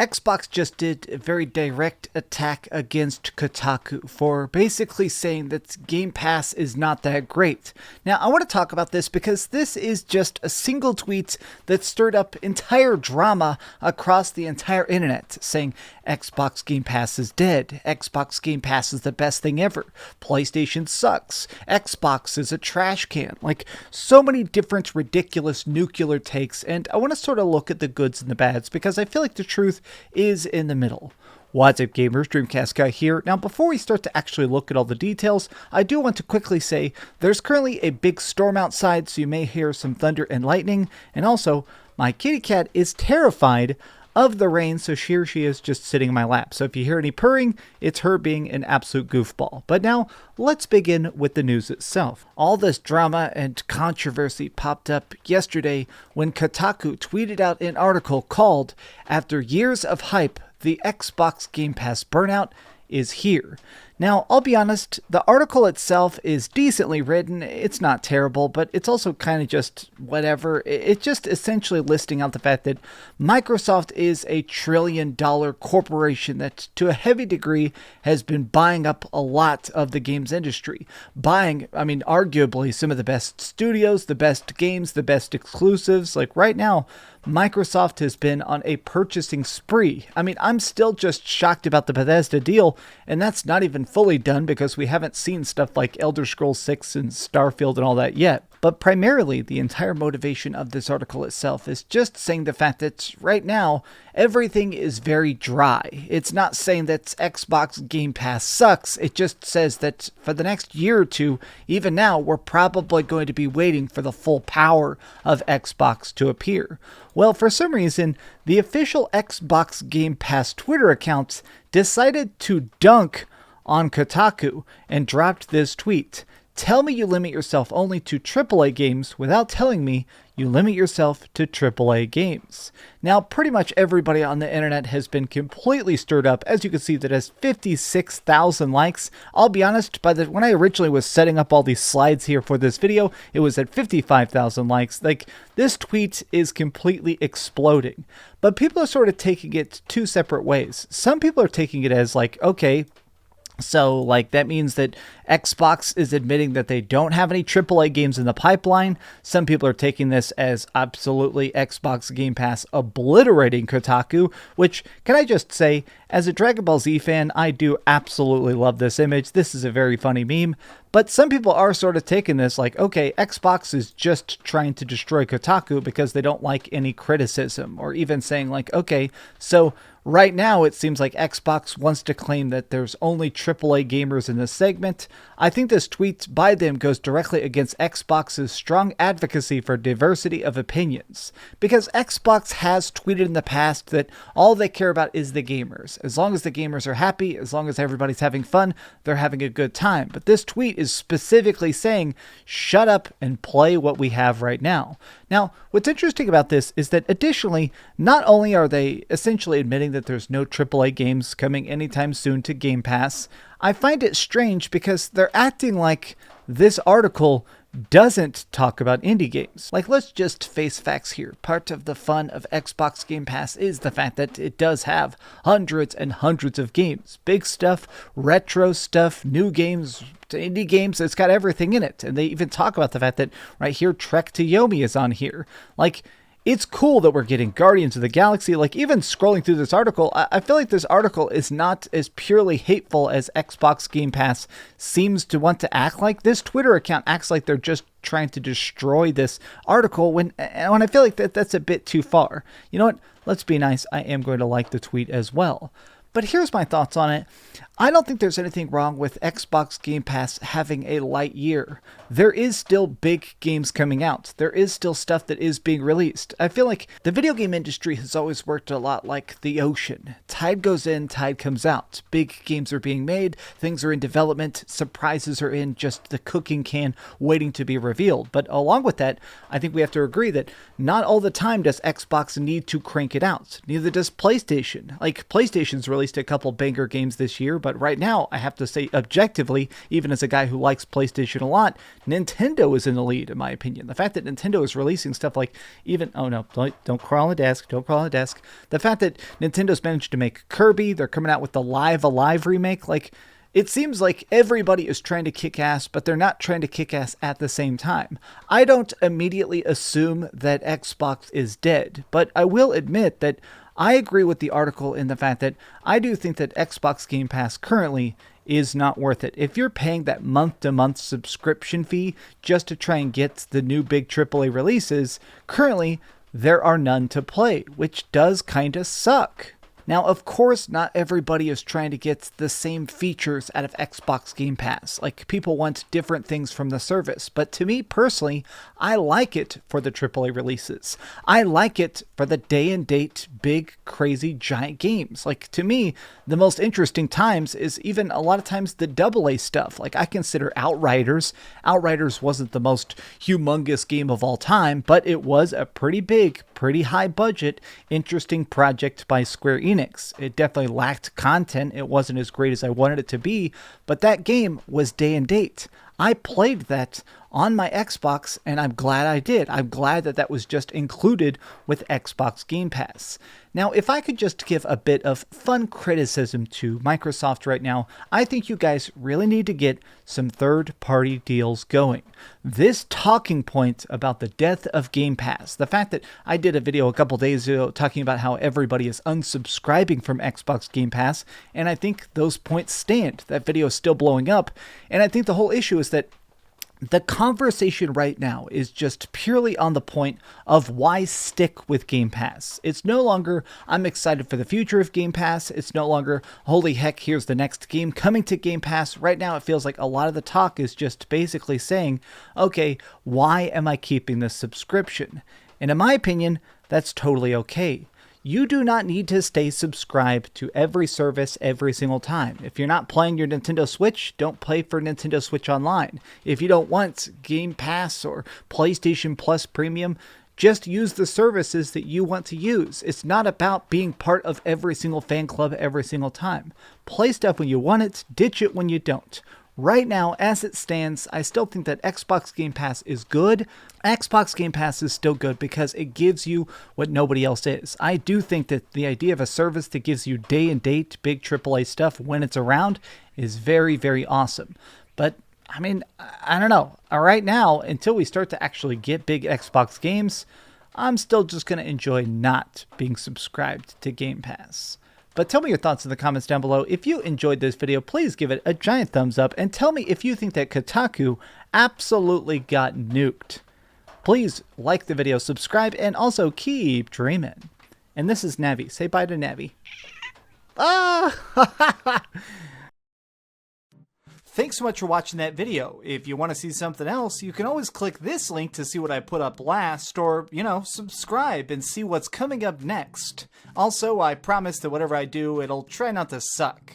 Xbox just did a very direct attack against Kotaku for basically saying that Game Pass is not that great. Now, I want to talk about this because this is just a single tweet that stirred up entire drama across the entire internet, saying Xbox Game Pass is dead, Xbox Game Pass is the best thing ever, PlayStation sucks, Xbox is a trash can, like so many different ridiculous nuclear takes, and I want to sort of look at the goods and the bads because I feel like the truth is in the middle. What's up, gamers? DreamcastGuy here. Now, before we start to actually look at all the details, I do want to quickly say there's currently a big storm outside, so you may hear some thunder and lightning, and also, my kitty cat is terrified of the rain, so here she is just sitting in my lap. So if you hear any purring, it's her being an absolute goofball. But now, let's begin with the news itself. All this drama and controversy popped up yesterday when Kotaku tweeted out an article called, "After years of hype, the Xbox Game Pass burnout is here." Now, I'll be honest, the article itself is decently written. It's not terrible, but it's also kind of just whatever. It's just essentially listing out the fact that Microsoft is a trillion-dollar corporation that, to a heavy degree, has been buying up a lot of the games industry. Arguably some of the best studios, the best games, the best exclusives. Like right now, Microsoft has been on a purchasing spree. I'm still just shocked about the Bethesda deal, and that's not even fully done because we haven't seen stuff like Elder Scrolls 6 and Starfield and all that yet. But primarily, the entire motivation of this article itself is just saying the fact that right now, everything is very dry. It's not saying that Xbox Game Pass sucks. It just says that for the next year or two, even now, we're probably going to be waiting for the full power of Xbox to appear. Well, for some reason, the official Xbox Game Pass Twitter accounts decided to dunk on Kotaku and dropped this tweet. "Tell me you limit yourself only to AAA games without telling me you limit yourself to AAA games." Now, pretty much everybody on the internet has been completely stirred up. As you can see, that has 56,000 likes. I'll be honest, when I originally was setting up all these slides here for this video, it was at 55,000 likes. Like, this tweet is completely exploding. But people are sort of taking it two separate ways. Some people are taking it as like, okay, so, that means that Xbox is admitting that they don't have any AAA games in the pipeline. Some people are taking this as absolutely Xbox Game Pass obliterating Kotaku, which, can I just say, as a Dragon Ball Z fan, I do absolutely love this image. This is a very funny meme. But some people are sort of taking this like, okay, Xbox is just trying to destroy Kotaku because they don't like any criticism, or even saying like, okay, so right now it seems like Xbox wants to claim that there's only AAA gamers in this segment. I think this tweet by them goes directly against Xbox's strong advocacy for diversity of opinions, because Xbox has tweeted in the past that all they care about is the gamers. As long as the gamers are happy, as long as everybody's having fun, they're having a good time. But this tweet is specifically saying, shut up and play what we have right now. Now, what's interesting about this is that additionally, not only are they essentially admitting that there's no AAA games coming anytime soon to Game Pass, I find it strange because they're acting like this article doesn't talk about indie games. Like, let's just face facts here. Part of the fun of Xbox Game Pass is the fact that it does have hundreds and hundreds of games. Big stuff, retro stuff, new games, indie games. It's got everything in it. And they even talk about the fact that right here, Trek to Yomi is on here. Like, it's cool that we're getting Guardians of the Galaxy. Like, even scrolling through this article, I feel like this article is not as purely hateful as Xbox Game Pass seems to want to act like. This Twitter account acts like they're just trying to destroy this article when I feel like that's a bit too far. You know what? Let's be nice. I am going to like the tweet as well. But here's my thoughts on it. I don't think there's anything wrong with Xbox Game Pass having a light year. There is still big games coming out. There is still stuff that is being released. I feel like the video game industry has always worked a lot like the ocean. Tide goes in, tide comes out. Big games are being made, things are in development, surprises are in just the cooking can waiting to be revealed. But along with that, I think we have to agree that not all the time does Xbox need to crank it out. Neither does PlayStation. Like, PlayStation's releasing released a couple banger games this year, but right now, I have to say objectively, even as a guy who likes PlayStation a lot, Nintendo is in the lead, in my opinion. The fact that Nintendo is releasing stuff like oh no, don't crawl on the desk, don't crawl on the desk. The fact that Nintendo's managed to make Kirby, they're coming out with the Live Alive remake, like, it seems like everybody is trying to kick ass, but they're not trying to kick ass at the same time. I don't immediately assume that Xbox is dead, but I will admit that I agree with the article in the fact that I do think that Xbox Game Pass currently is not worth it. If you're paying that month-to-month subscription fee just to try and get the new big AAA releases, currently there are none to play, which does kind of suck. Now, of course, not everybody is trying to get the same features out of Xbox Game Pass. Like, people want different things from the service. But to me, personally, I like it for the AAA releases. I like it for the day-and-date, big, crazy, giant games. Like, to me, the most interesting times is even a lot of times the AA stuff. Like, I consider Outriders. Outriders wasn't the most humongous game of all time, but it was a pretty big, pretty high budget, interesting project by Square Enix. It definitely lacked content. It wasn't as great as I wanted it to be, but that game was day and date. I played that on my Xbox, and I'm glad I did. I'm glad that that was just included with Xbox Game Pass. Now, if I could just give a bit of fun criticism to Microsoft right now, I think you guys really need to get some third-party deals going. This talking point about the death of Game Pass, the fact that I did a video a couple days ago talking about how everybody is unsubscribing from Xbox Game Pass, and I think those points stand. That video is still blowing up, and I think the whole issue is that the conversation right now is just purely on the point of why stick with Game Pass. It's no longer, I'm excited for the future of Game Pass. It's no longer, holy heck, here's the next game coming to Game Pass. Right now, it feels like a lot of the talk is just basically saying, okay, why am I keeping this subscription? And in my opinion, that's totally okay. You do not need to stay subscribed to every service every single time. If you're not playing your Nintendo Switch, don't play for Nintendo Switch Online. If you don't want Game Pass or PlayStation Plus Premium, just use the services that you want to use. It's not about being part of every single fan club every single time. Play stuff when you want it, ditch it when you don't. Right now, as it stands, I still think that Xbox Game Pass is good. Xbox Game Pass is still good because it gives you what nobody else is. I do think that the idea of a service that gives you day and date big AAA stuff when it's around is very, very awesome. But I mean, I don't know. Right now, until we start to actually get big Xbox games, I'm still just going to enjoy not being subscribed to Game Pass. But tell me your thoughts in the comments down below. If you enjoyed this video, please give it a giant thumbs up and tell me if you think that Kotaku absolutely got nuked. Please like the video, subscribe, and also keep dreaming. And this is Navi. Say bye to Navi. Ah! Thanks so much for watching that video. If you want to see something else, you can always click this link to see what I put up last, or, subscribe and see what's coming up next. Also, I promise that whatever I do, it'll try not to suck.